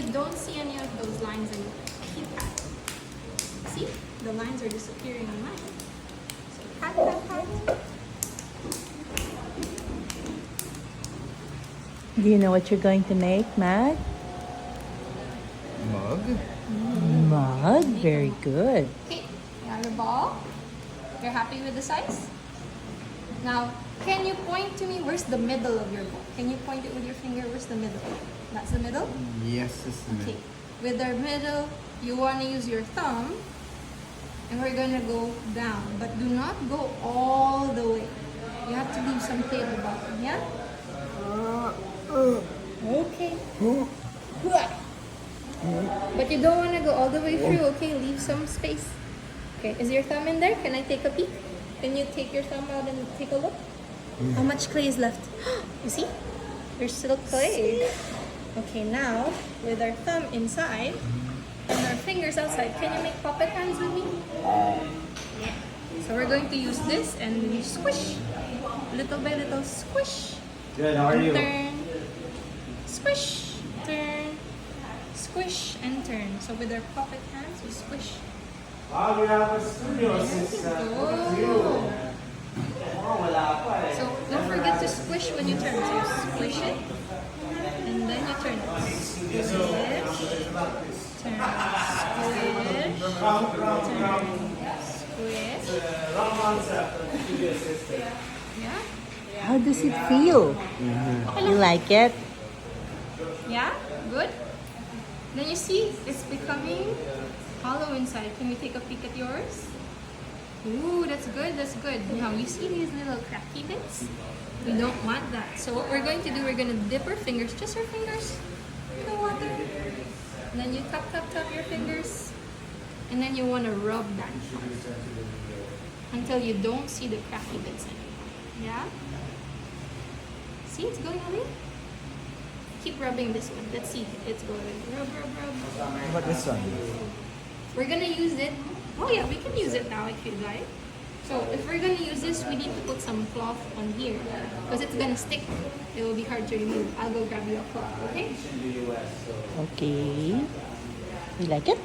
don't see any of those lines anymore, keep pat. See? The lines are disappearing on mine. So pat, pat, pat. Do you know what you're going to make, Matt? Mug? Mug? Very good. Okay, you have your ball. You're happy with the size? Now, can you point to me where's the middle of your ball? Can you point it with your finger? Where's the middle? That's the middle? Yes, it's the Okay. middle. With our middle, you want to use your thumb. And we're going to go down. But do not go all the way. You have to leave some play at the bottom, yeah? Okay. But you don't want to go all the way through, okay? Leave some space. Okay, is your thumb in there? Can I take a peek? Can you take your thumb out and take a look? How much clay is left? You see? There's still clay. Okay, now, with our thumb inside and our fingers outside, can you make puppet hands with me? Yeah. So we're going to use this and we squish. Little by little squish. Good, how are you? Turn. Squish. Turn. Squish and turn. So with our puppet hands, we squish. Wow, we have a studio assistant. Oh. So don't forget to squish when you turn. So squish it. And then you turn it. Squish. Turn. Squish. Squish. Yeah? How does it feel? You like it? Yeah? Good? Then you see, it's becoming hollow inside. Can we take a peek at yours? Ooh, that's good, that's good. Now, you see these little cracky bits? We don't want that. So what we're going to do, we're going to dip our fingers, just our fingers, in the water. And then you tap, tap, tap your fingers. And then you want to rub that part until you don't see the cracky bits anymore. Yeah? See, it's going away? Keep rubbing this one. Let's see if it's going. Rub, rub, rub. How about this one? We're gonna use it. Oh yeah, we can use it now if you'd like. So if we're gonna use this, we need to put some cloth on here because it's gonna stick. It will be hard to remove. I'll go grab you a cloth, okay? Okay. You like it?